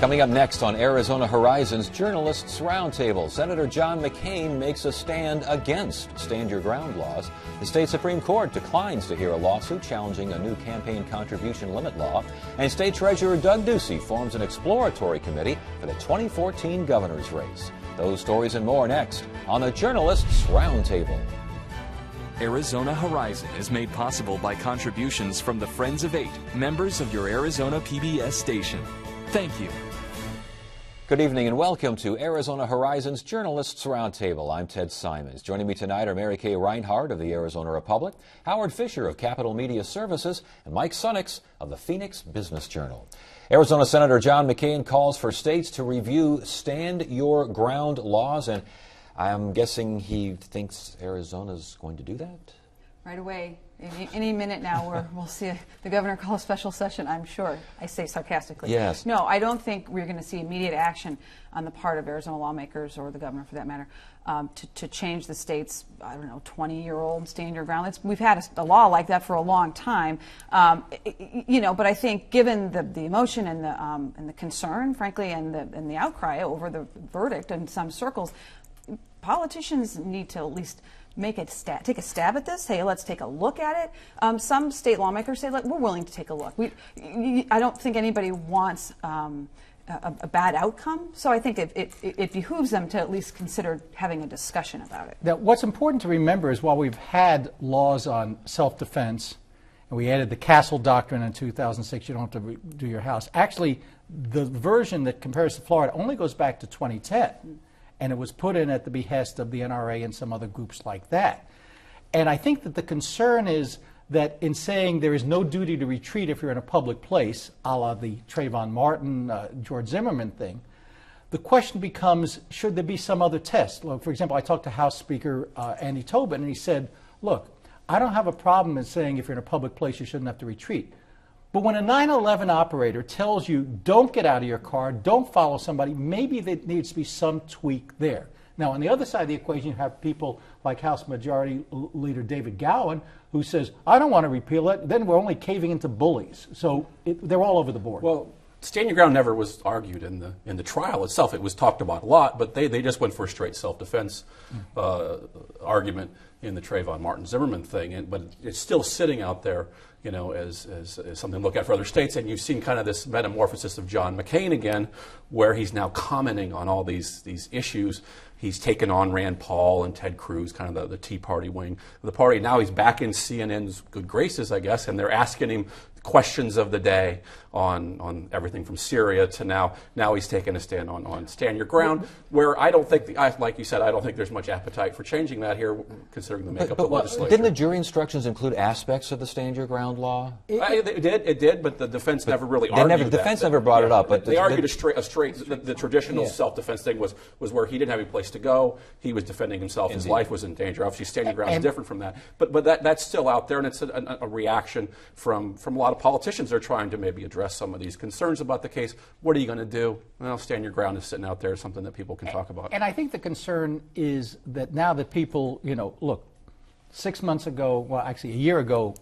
Coming up next on Arizona Horizons Journalists Roundtable, Senator John McCain makes a stand against stand your ground laws. The state Supreme Court declines to hear a lawsuit challenging a new campaign contribution limit law. And State Treasurer Doug Ducey forms an exploratory committee for the 2014 governor's race. Those stories and more next on the Journalists Roundtable. Arizona Horizon is made possible by contributions from the Friends of Eight, members of your Arizona PBS station. Thank you. Good evening and welcome to Arizona Horizons Journalists Roundtable. I'm Ted Simons. Joining me tonight are Mary Kay Reinhardt of the Arizona Republic, Howard Fisher of Capital Media Services, and Mike Sunnix of the Phoenix Business Journal. Arizona Senator John McCain calls for states to review stand your ground laws, and I'm guessing he thinks Arizona's going to do that? Right away. Any minute now, we'll see the governor call a special session, I'm sure. I say sarcastically. Yes. No, I don't think we're going to see immediate action on the part of Arizona lawmakers, or the governor for that matter, to change the state's, 20-year-old stand your ground. We've had a law like that for a long time. But I think given the emotion and the concern, frankly, and the outcry over the verdict in some circles, politicians need to at least take a stab at this. Hey, let's take a look at it. Some state lawmakers say, we're willing to take a look. I don't think anybody wants a bad outcome, so I think it behooves them to at least consider having a discussion about it. Now, what's important to remember is while we've had laws on self-defense, and we added the Castle Doctrine in 2006, you don't have to do your house. Actually, the version that compares to Florida only goes back to 2010. And it was put in at the behest of the NRA and some other groups like that. And I think that the concern is that in saying there is no duty to retreat if you're in a public place, a la the Trayvon Martin, George Zimmerman thing, the question becomes, should there be some other test? Look, for example, I talked to House Speaker Andy Tobin, and he said, look, I don't have a problem in saying if you're in a public place you shouldn't have to retreat. But when a 9/11 operator tells you, don't get out of your car, don't follow somebody, maybe there needs to be some tweak there. Now, on the other side of the equation, you have people like House Majority Leader David Gowan, who says, I don't want to repeal it, then we're only caving into bullies. So they're all over the board. Well, stand your ground never was argued in the trial itself. It was talked about a lot, but they just went for a straight self-defense argument in the Trayvon Martin Zimmerman thing. But it's still sitting out there, as something to look at for other states. And you've seen kind of this metamorphosis of John McCain again, where he's now commenting on all these issues. He's taken on Rand Paul and Ted Cruz, kind of the Tea Party wing of the party. Now he's back in CNN's good graces, I guess, and they're asking him questions of the day on everything from Syria to now he's taking a stand on stand your ground, where I don't think, like you said, I don't think there's much appetite for changing that here, considering the makeup of the legislature. Didn't the jury instructions include aspects of the stand your ground law? It did, but the defense never really argued that. The defense never brought it up. But they argued the traditional self-defense thing was where he didn't have a place to go. He was defending himself. His life was in danger. Obviously, stand your ground is different from that. But that's still out there, and it's a reaction from a lot of politicians. They're trying to maybe address some of these concerns about the case. What are you going to do? Well, stand your ground is sitting out there, something that people can talk about. And I think the concern is that now that people, look, 6 months ago, well, actually a year ago,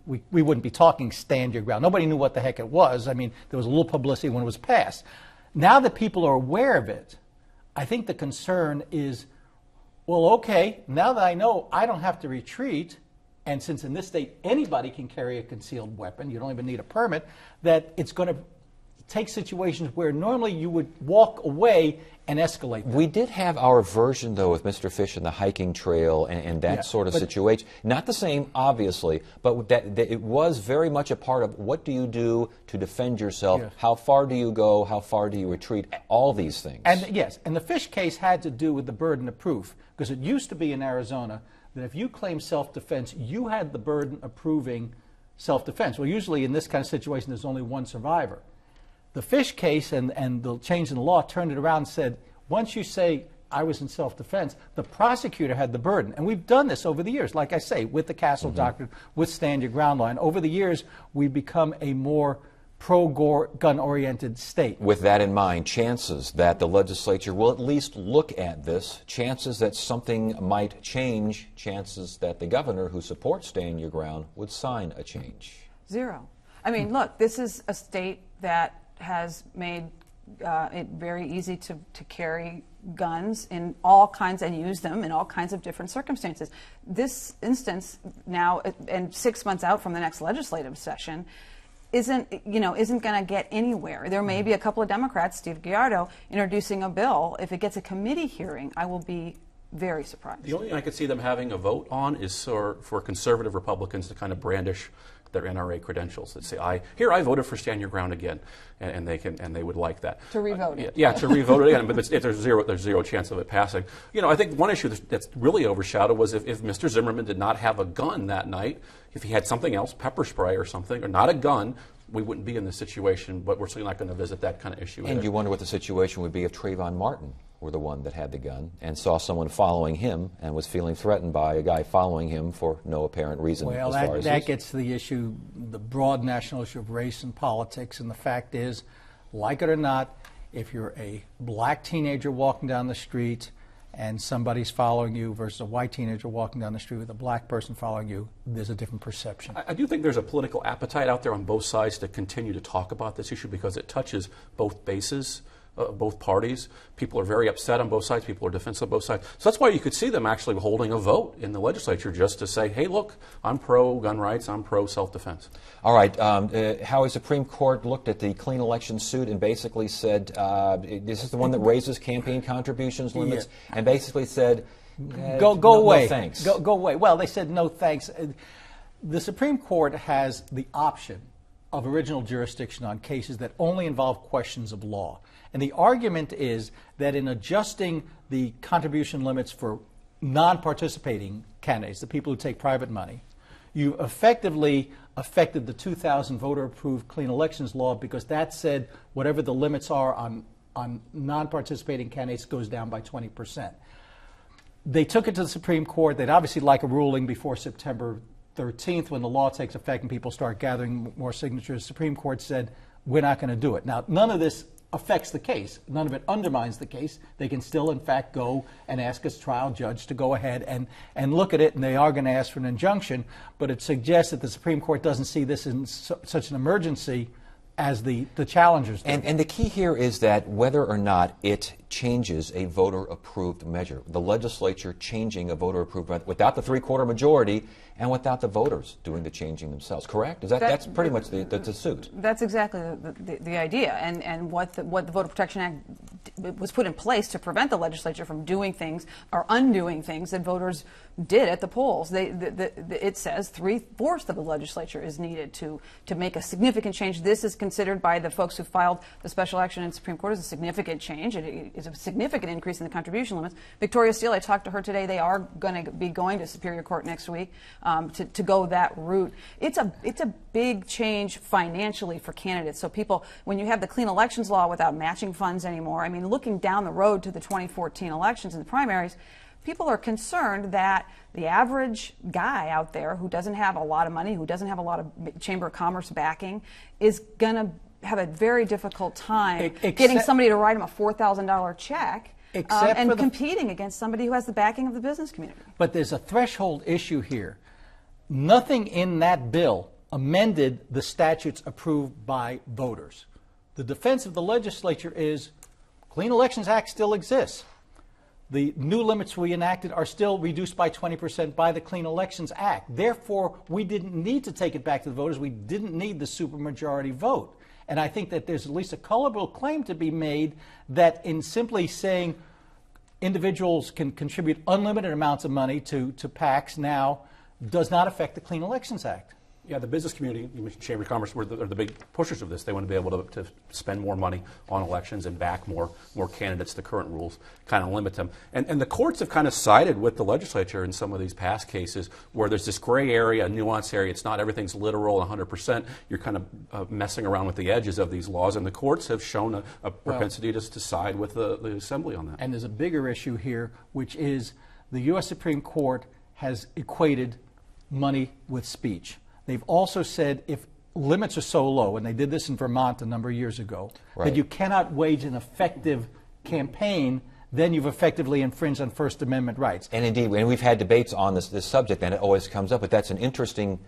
we wouldn't be talking stand your ground. Nobody knew what the heck it was. I mean, there was a little publicity when it was passed. Now that people are aware of it, I think the concern is, well, okay, now that I know I don't have to retreat, and since in this state anybody can carry a concealed weapon, you don't even need a permit, that it's going to take situations where normally you would walk away and escalate them. We did have our version, though, with Mr. Fish and the hiking trail and that sort of situation. Not the same, obviously, but that it was very much a part of what do you do to defend yourself, how far do you go, how far do you retreat, all these things. And yes, and the Fish case had to do with the burden of proof, because it used to be in Arizona that if you claim self-defense, you had the burden of proving self-defense. Well, usually in this kind of situation, there's only one survivor. The Fish case and the change in the law turned it around and said, once you say, I was in self-defense, the prosecutor had the burden. And we've done this over the years, like I say, with the Castle Doctrine, with Stand Your Ground Law. And over the years, we've become a more pro-gun-oriented state. With that in mind, chances that the legislature will at least look at this, chances that something might change, chances that the governor who supports Stand Your Ground would sign a change. Zero. I mean, look, this is a state that has made it very easy to carry guns in all kinds and use them in all kinds of different circumstances. This instance now, and 6 months out from the next legislative session, isn't going to get anywhere. There may be a couple of Democrats, Steve Gallardo, introducing a bill. If it gets a committee hearing, I will be very surprised. The only thing I could see them having a vote on is for conservative Republicans to kind of brandish their NRA credentials that say, I voted for Stand Your Ground again, and they would like that. To revote it. Yeah, to revote it again, but there's zero chance of it passing. I think one issue that's really overshadowed was if Mr. Zimmerman did not have a gun that night, if he had something else, pepper spray or something, or not a gun, we wouldn't be in this situation, but we're certainly not going to visit that kind of issue. And you wonder what the situation would be if Trayvon Martin were the one that had the gun and saw someone following him and was feeling threatened by a guy following him for no apparent reason. Well, that gets to the issue, the broad national issue of race and politics, and the fact is, like it or not, if you're a black teenager walking down the street and somebody's following you versus a white teenager walking down the street with a black person following you, there's a different perception. I do think there's a political appetite out there on both sides to continue to talk about this issue because it touches both bases. Both parties. People are very upset on both sides. People are defensive on both sides. So that's why you could see them actually holding a vote in the legislature just to say, hey, look, I'm pro-gun rights, I'm pro-self-defense. All right. How a Supreme Court looked at the clean election suit and basically said, this is the one that raises campaign contributions limits, and basically said, go away. No thanks. Go away. Well, they said no thanks. The Supreme Court has the option of original jurisdiction on cases that only involve questions of law. And the argument is that in adjusting the contribution limits for non-participating candidates, the people who take private money, you effectively affected the 2000 voter-approved clean elections law because that said whatever the limits are on non-participating candidates goes down by 20%. They took it to the Supreme Court. They'd obviously like a ruling before September 13th when the law takes effect and people start gathering more signatures. The Supreme Court said, we're not going to do it. Now, none of this affects the case. None of it undermines the case. They can still, in fact, go and ask a trial judge to go ahead and look at it, and they are going to ask for an injunction, but it suggests that the Supreme Court doesn't see this in such an emergency as the challengers do. And the key here is that whether or not it changes a voter-approved measure, the legislature changing a voter-approved measure without the three-quarter majority and without the voters doing the changing themselves, correct? That's pretty much the suit. That's exactly the idea, and what the Voter Protection Act was put in place to prevent the legislature from doing things or undoing things that voters did at the polls. It says 3/4 of the legislature is needed to make a significant change. This is considered by the folks who filed the special action in the Supreme Court as a significant change. It is a significant increase in the contribution limits. Victoria Steele, I talked to her today. They are going to be going to Superior Court next week to go that route. It's a big change financially for candidates. So people, when you have the clean elections law without matching funds anymore, I mean, looking down the road to the 2014 elections and the primaries, people are concerned that the average guy out there who doesn't have a lot of money, who doesn't have a lot of Chamber of Commerce backing, is going to have a very difficult time getting somebody to write him a $4,000 check and competing against somebody who has the backing of the business community. But there's a threshold issue here. Nothing in that bill amended the statutes approved by voters. The defense of the legislature is Clean Elections Act still exists. The new limits we enacted are still reduced by 20% by the Clean Elections Act. Therefore, we didn't need to take it back to the voters. We didn't need the supermajority vote. And I think that there's at least a colorable claim to be made that in simply saying individuals can contribute unlimited amounts of money to PACs now does not affect the Clean Elections Act. Yeah, the business community, Chamber of Commerce, are the big pushers of this. They want to be able to spend more money on elections and back more candidates. The current rules kind of limit them. And the courts have kind of sided with the legislature in some of these past cases where there's this gray area, nuance area. It's not everything's literal 100%. You're kind of messing around with the edges of these laws. And the courts have shown a propensity to side with the Assembly on that. And there's a bigger issue here, which is the U.S. Supreme Court has equated money with speech. They've also said if limits are so low, and they did this in Vermont a number of years ago, that you cannot wage an effective campaign then you've effectively infringed on First Amendment rights. And indeed, and we've had debates on this subject, and it always comes up. But that's an interesting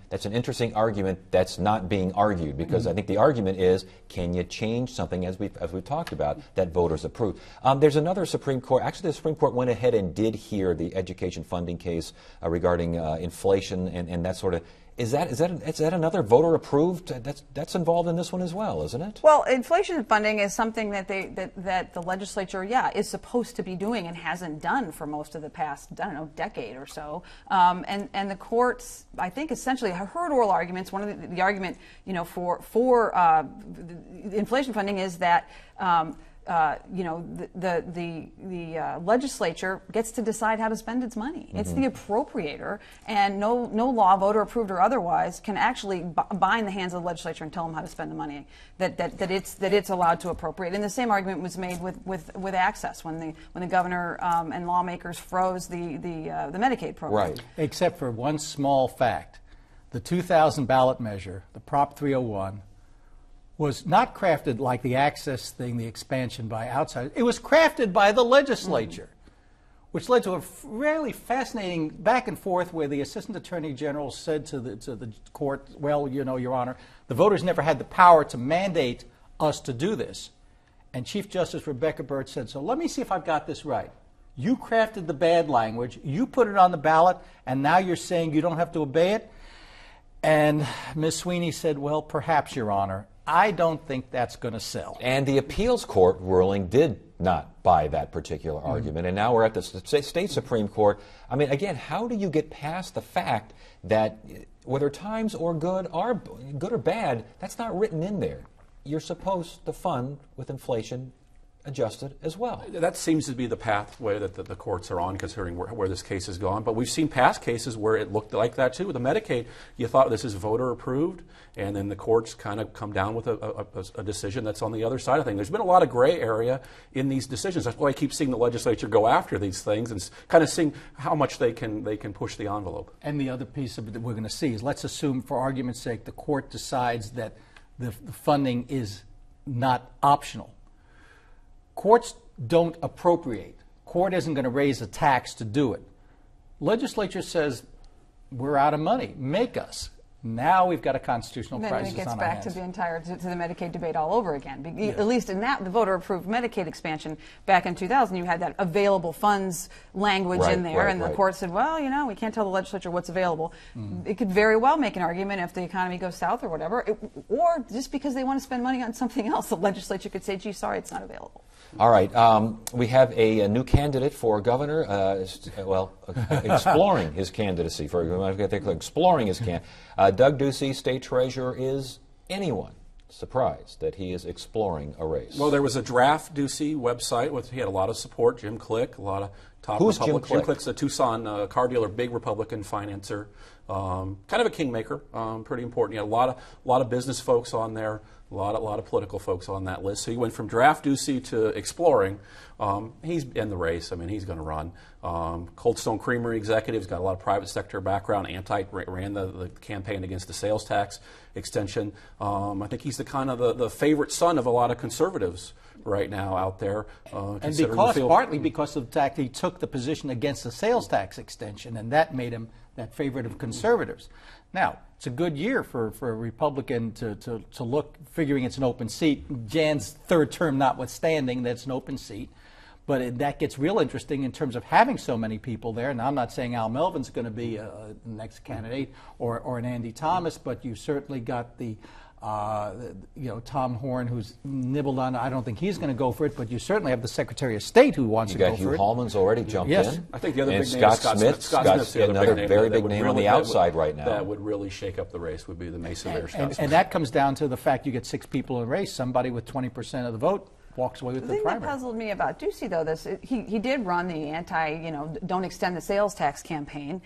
argument that's not being argued, because I think the argument is, can you change something, as we've talked about, that voters approve? There's another Supreme Court. Actually, the Supreme Court went ahead and did hear the education funding case regarding inflation and that sort of. Is that another voter approved? That's involved in this one as well, isn't it? Well, inflation funding is something that that the legislature, is supposed to be doing and hasn't done for most of the past, decade or so. And the courts, I think, essentially heard oral arguments. One of the argument, for inflation funding is that. The legislature gets to decide how to spend its money. It's the appropriator, and no law, voter approved or otherwise, can actually bind the hands of the legislature and tell them how to spend the money that it's allowed to appropriate. And the same argument was made with access when the governor and lawmakers froze the Medicaid program. Right. Except for one small fact, the 2000 ballot measure, the Prop 301. Was not crafted like the access thing, the expansion by outsiders. It was crafted by the legislature, which led to a really fascinating back and forth where the Assistant Attorney General said to the court, well, Your Honor, the voters never had the power to mandate us to do this. And Chief Justice Rebecca Byrd said, so let me see if I've got this right. You crafted the bad language, you put it on the ballot, and now you're saying you don't have to obey it? And Ms. Sweeney said, well, perhaps, Your Honor. I don't think that's going to sell. And the appeals court ruling did not buy that particular argument. And now we're at the state Supreme Court. I mean, again, how do you get past the fact that whether times are good or bad, that's not written in there. You're supposed to fund with inflation adjusted as well. That seems to be the pathway that the courts are on, considering where this case has gone. But we've seen past cases where it looked like that too. With the Medicaid, you thought this is voter approved, and then the courts kind of come down with a decision that's on the other side of things. There's been a lot of gray area in these decisions. That's why I keep seeing the legislature go after these things and kind of seeing how much they can push the envelope. And the other piece of it that we're going to see is, let's assume, for argument's sake, the court decides that the funding is not optional. Courts don't appropriate. Court isn't going to raise a tax to do it. Legislature says, we're out of money. Make us. Now we've got a constitutional crisis on our hands. Then it gets back to the Medicaid debate all over again. At least in that, the voter-approved Medicaid expansion back in 2000, you had that available funds language in there, and the court said, well, we can't tell the legislature what's available. It could very well make an argument if the economy goes south or whatever, or just because they want to spend money on something else, the legislature could say, gee, sorry, it's not available. All right. We have a new candidate for governor, exploring his candidacy. Exploring his candidacy. Doug Ducey, state treasurer. Is anyone surprised that he is exploring a race? Well, there was a draft Ducey website. He had a lot of support. Jim Click, a lot of top Who's Republicans. Jim Click? Jim Click's a Tucson car dealer, big Republican financer, kind of a kingmaker, pretty important. He had a lot of business folks on there. A lot of political folks on that list. So he went from draft Ducey to exploring. He's in the race. I mean, he's going to run. Cold Stone Creamery executive's got a lot of private sector background. Ran the campaign against the sales tax extension. I think he's the kind of the favorite son of a lot of conservatives right now out there. And partly because of the fact he took the position against the sales tax extension, and that made him that favorite of conservatives. Now, it's a good year for a Republican to look, figuring it's an open seat. Jan's third term notwithstanding, that's an open seat. But that gets real interesting in terms of having so many people there. Now, I'm not saying Al Melvin's going to be the next candidate or an Andy Thomas, but you certainly got the Tom Horn, who's nibbled on. I don't think he's going to go for it, but you certainly have the Secretary of State who wants to go for it. You got Hugh Hallman's already jumped in. I think the other big name Scott is Scott Smith. Scott Smith's the other very big name on the outside right now. That would really shake up the race would be the Mesa Mayor Scott Smith. And that comes down to the fact you get 6 people in a race. Somebody with 20% of the vote walks away with the primary. The thing that puzzled me about Ducey, though, he did run the don't extend the sales tax campaign.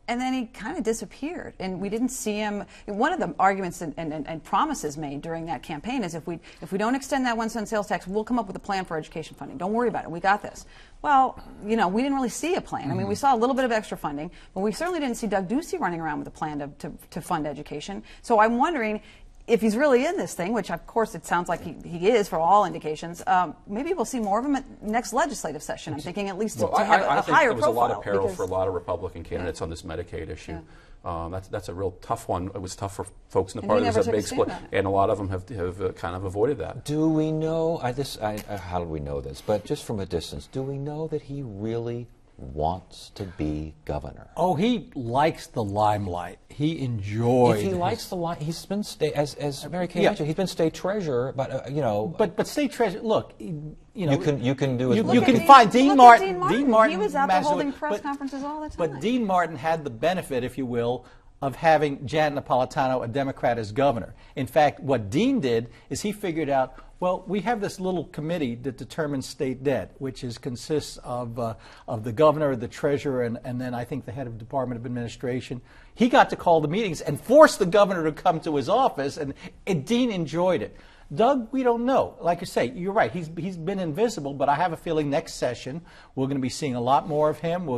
And then he kind of disappeared, and we didn't see him. One of the arguments and promises made during that campaign is if we don't extend that 1 cent sales tax, we'll come up with a plan for education funding. Don't worry about it. We got this. Well, we didn't really see a plan. I mean, we saw a little bit of extra funding, but we certainly didn't see Doug Ducey running around with a plan to fund education. So I'm wondering, if he's really in this thing, which of course it sounds like he is for all indications, maybe we'll see more of him at next legislative session. I'm thinking at least to have a I think higher there was profile. a lot of peril for a lot of Republican candidates on this Medicaid issue. That's a real tough one. It was tough for folks in the party. There's a big split, and a lot of them have kind of avoided that. Do we know, how do we know this, but just from a distance, do we know that he really wants to be governor? Oh, he likes the limelight. He enjoys. If he likes the limelight, he's been as Mary Kay mentioned, he's been state treasurer, but But state treasurer, look, you can do you can find Dean Martin. Dean Martin. He was out there holding press conferences all the time. But Dean Martin had the benefit, if you will, of having Janet Napolitano, a Democrat, as governor. In fact, what Dean did is he figured out, well, we have this little committee that determines state debt, which consists of the governor, the treasurer, and then I think the head of Department of Administration. He got to call the meetings and force the governor to come to his office, and Dean enjoyed it. Doug, we don't know. Like you say, you're right. He's been invisible, but I have a feeling next session we're going to be seeing a lot more of him.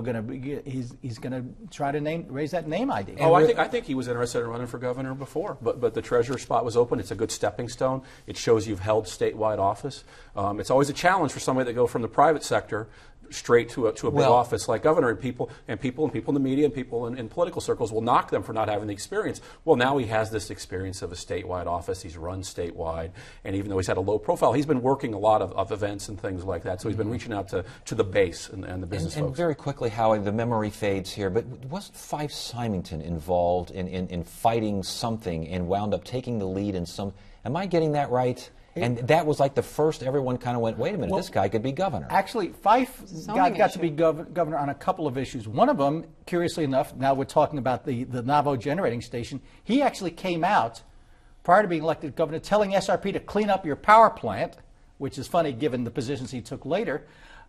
He's going to try to raise that name ID. Oh, I think he was interested in running for governor before, but the treasurer spot was open. It's a good stepping stone. It shows you've held statewide office. It's always a challenge for somebody to go from the private sector straight to a big office like governor, and people in the media and people in political circles will knock them for not having the experience. Well, now he has this experience of a statewide office. He's run statewide, and even though he's had a low profile, he's been working a lot of events and things like that. So he's been reaching out to the base and the business folks. And very quickly, Howie, the memory fades here, but wasn't Fife Symington involved in fighting something and wound up taking the lead in some? Am I getting that right? And that was like the first everyone kind of went, wait a minute, this guy could be governor. Actually, Fife got to be governor on a couple of issues. One of them, curiously enough, now we're talking about the Navajo generating station, he actually came out prior to being elected governor telling SRP to clean up your power plant, which is funny given the positions he took later.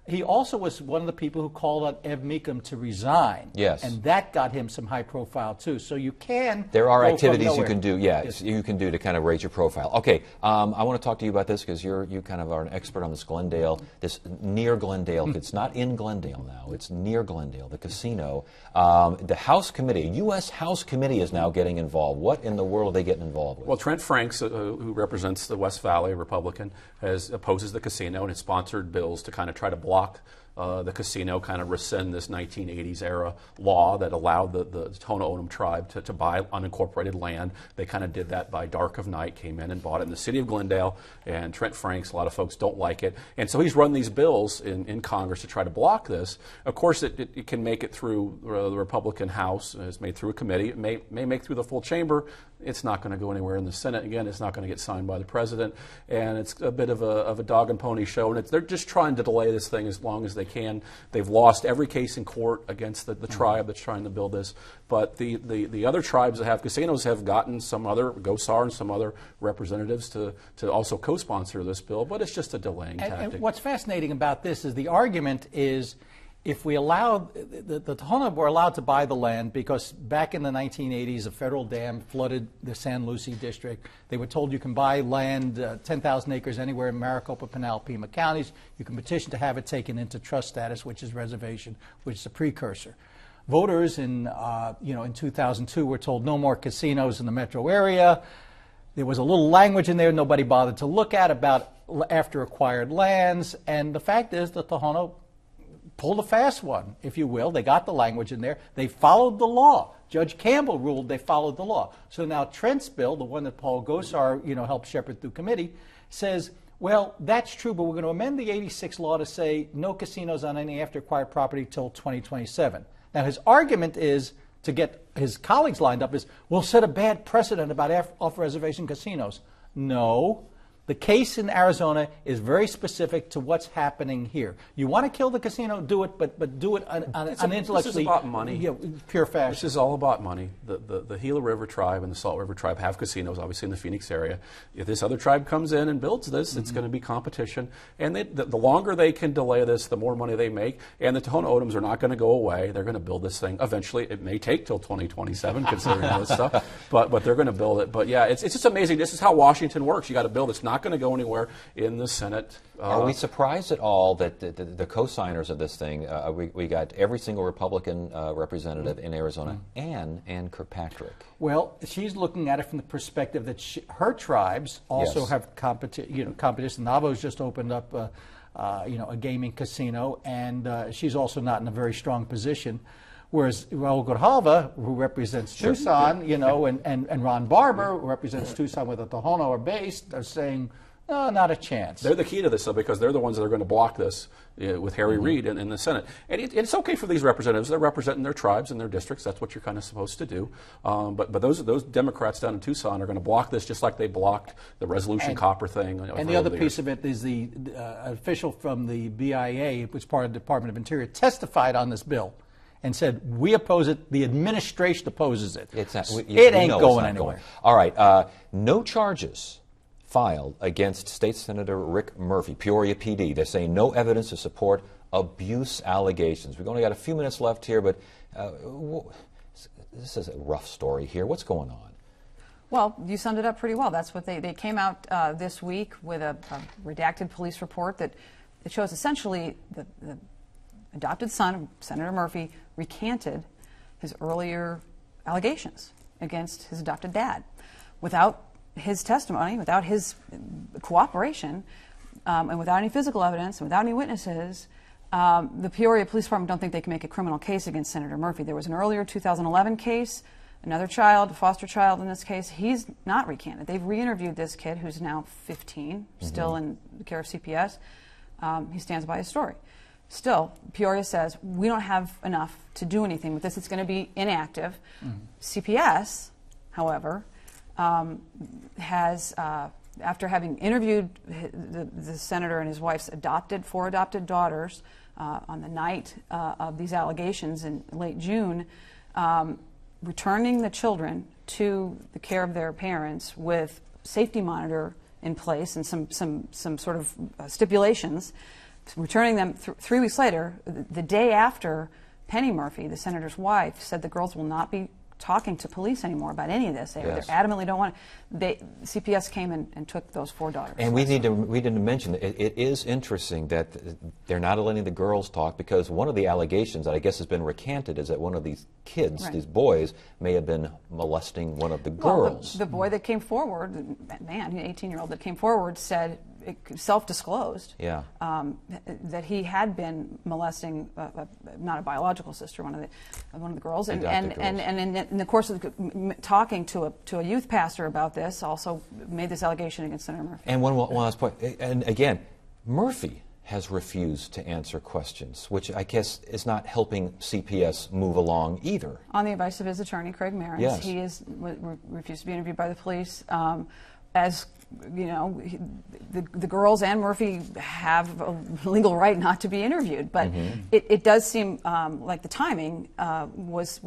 He also was one of the people who called on Ev Meekum to resign. Yes. And that got him some high profile, too. So you can... There are activities you can do, you can do to kind of raise your profile. Okay, I want to talk to you about this because you kind of are an expert on this Glendale, this near Glendale. It's not in Glendale now. It's near Glendale, the casino. The House Committee, U.S. House Committee is now getting involved. What in the world are they getting involved with? Well, Trent Franks, who represents the West Valley, a Republican, opposes the casino and has sponsored bills to kind of try to block the casino, kind of rescind this 1980s era law that allowed the Tohono O'odham tribe to buy unincorporated land. They kind of did that by dark of night, came in and bought it in the city of Glendale, and Trent Franks, a lot of folks don't like it. And so he's run these bills in Congress to try to block this. Of course, it can make it through the Republican House. It's made through a committee. It may make through the full chamber. It's not going to go anywhere in the Senate. Again, it's not going to get signed by the president. And it's a bit of a dog and pony show. And they're just trying to delay this thing as long as they can. They've lost every case in court against the tribe that's trying to build this. But the other tribes that have casinos have gotten some other, Gosar and some other representatives to also co-sponsor this bill. But it's just a delaying tactic. And what's fascinating about this is the argument is if we allow, the Tohono were allowed to buy the land because back in the 1980s, a federal dam flooded the San Lucie district. They were told you can buy land, 10,000 acres anywhere in Maricopa, Pinal, Pima counties. You can petition to have it taken into trust status, which is reservation, which is a precursor. Voters in 2002 were told no more casinos in the metro area. There was a little language in there nobody bothered to look at about after acquired lands. And the fact is the Tohono pulled a fast one, if you will. They got the language in there. They followed the law. Judge Campbell ruled they followed the law. So now Trent's bill, the one that Paul Gosar helped shepherd through committee, says, well, that's true, but we're going to amend the 86 law to say no casinos on any after-acquired property till 2027. Now his argument is, to get his colleagues lined up, is we'll set a bad precedent about off-reservation casinos. No. The case in Arizona is very specific to what's happening here. You want to kill the casino, do it, but do it on intellectually. This is about money. Pure fashion. This is all about money. The Gila River tribe and the Salt River tribe have casinos, obviously in the Phoenix area. If this other tribe comes in and builds this, it's going to be competition. And the longer they can delay this, the more money they make. And the Tohono O'odhams are not going to go away. They're going to build this thing. Eventually, it may take till 2027, considering all this stuff. But they're going to build it. But yeah, it's just amazing. This is how Washington works. You got to build. It's not not going to go anywhere in the Senate. Are we surprised at all that the co-signers of this thing, we got every single Republican representative in Arizona and Ann Kirkpatrick? Well, she's looking at it from the perspective that her tribes also Yes. have competition. Navajo's just opened up a gaming casino, and she's also not in a very strong position. Whereas Raul Grijalva, who represents Tucson, and Ron Barber, who represents Tucson where the Tohono are based, are saying, no, not a chance. They're the key to this, though, because they're the ones that are going to block this with Harry Reid in the Senate. And it's okay for these representatives. They're representing their tribes and their districts. That's what you're kind of supposed to do. But those Democrats down in Tucson are going to block this just like they blocked the Resolution Copper thing. And the other piece of it is the official from the BIA, which is part of the Department of Interior, testified on this bill and said, we oppose it, the administration opposes it. It ain't going anywhere. All right, no charges filed against State Senator Rick Murphy, Peoria PD. They're saying no evidence to support abuse allegations. We've only got a few minutes left here, but this is a rough story here. What's going on? Well, you summed it up pretty well. That's what they came out this week with a redacted police report that shows essentially the adopted son of Senator Murphy recanted his earlier allegations against his adopted dad without his testimony, without his cooperation, and without any physical evidence, and without any witnesses. The Peoria Police Department don't think they can make a criminal case against Senator Murphy. There was an earlier 2011 case, another child, a foster child in this case. He's not recanted. They've re-interviewed this kid who's now 15, still in the care of CPS. He stands by his story. Still, Peoria says, we don't have enough to do anything with this. It's going to be inactive. CPS, however, has, after having interviewed the senator and his wife's four adopted daughters on the night of these allegations in late June, returning the children to the care of their parents with safety monitor in place and some sort of stipulations, returning them 3 weeks later, the day after Penny Murphy, the senator's wife, said the girls will not be talking to police anymore about any of this. They adamantly don't want to. CPS came and took those 4 daughters. And we didn't mention it is interesting that they're not letting the girls talk, because one of the allegations that I guess has been recanted is that one of these kids, these boys, may have been molesting one of the girls. The boy that came forward, man, an 18-year-old that came forward, said, self-disclosed, that he had been molesting not a biological sister, one of the girls, and in the course of talking to a youth pastor about this, also made this allegation against Senator Murphy. And one last point, and again, Murphy has refused to answer questions, which I guess is not helping CPS move along either. On the advice of his attorney, Craig Marins, he refused to be interviewed by the police. As you know, the girls and Murphy have a legal right not to be interviewed, but it does seem like the timing was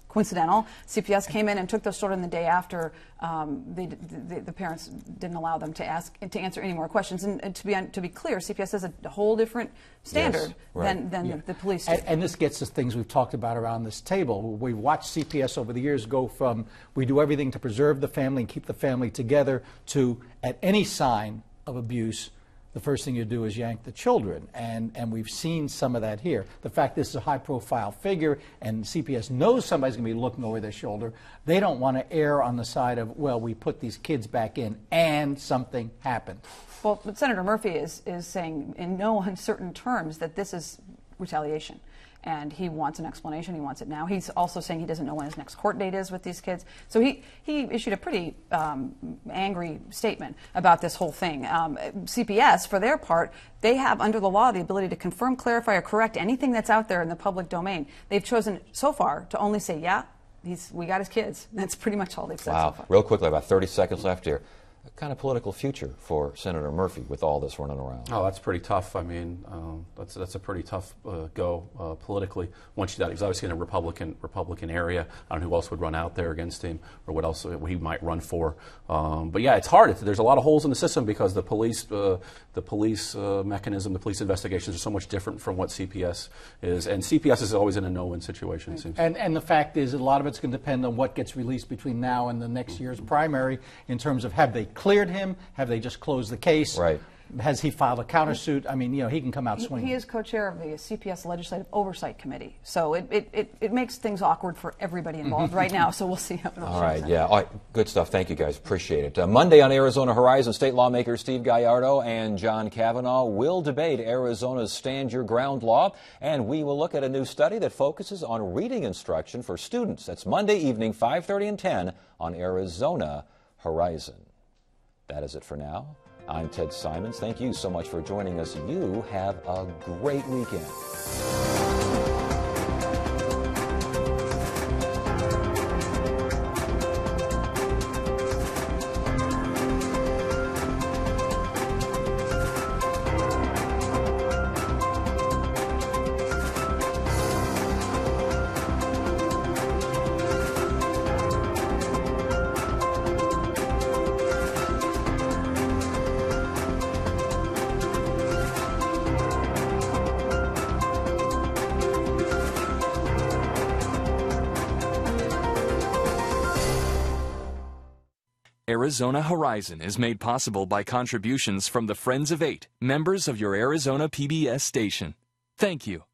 coincidental. CPS came in and took those children the day after. The parents didn't allow them to answer any more questions. And to be clear, CPS has a whole different standard than the police do. And this gets to things we've talked about around this table. We've watched CPS over the years go from we do everything to preserve the family and keep the family together to at any sign of abuse, the first thing you do is yank the children. And we've seen some of that here. The fact this is a high-profile figure and CPS knows somebody's going to be looking over their shoulder, they don't want to err on the side of, well, we put these kids back in and something happened. Well, but Senator Murphy is saying in no uncertain terms that this is retaliation. And he wants an explanation. He wants it now. He's also saying he doesn't know when his next court date is with these kids. So he issued a pretty angry statement about this whole thing. CPS, for their part, they have under the law the ability to confirm, clarify, or correct anything that's out there in the public domain. They've chosen so far to only say, yeah, we got his kids. That's pretty much all they've said so far. Real quickly, about 30 seconds left here. What kind of political future for Senator Murphy with all this running around? Oh, that's pretty tough. I mean, that's a pretty tough go politically. Once you he's obviously in a Republican area. I don't know who else would run out there against him, or what else he might run for. But yeah, it's hard. There's a lot of holes in the system because the police mechanism, the police investigations are so much different from what CPS is, and CPS is always in a no-win situation. It seems. And the fact is, a lot of it's going to depend on what gets released between now and the next year's primary in terms of have they cleared him? Have they just closed the case? Right. Has he filed a countersuit? I mean, he can come out swinging. He is co-chair of the CPS Legislative Oversight Committee, so it makes things awkward for everybody involved right now. So we'll see how it all All right, shakes out. yeah. All right, good stuff. Thank you, guys. Appreciate it. Monday on Arizona Horizon, state lawmakers Steve Gallardo and John Kavanaugh will debate Arizona's Stand Your Ground law, and we will look at a new study that focuses on reading instruction for students. That's Monday evening, 5:30 and 10 on Arizona Horizon. That is it for now. I'm Ted Simons. Thank you so much for joining us. You have a great weekend. Arizona Horizon is made possible by contributions from the Friends of Eight, members of your Arizona PBS station. Thank you.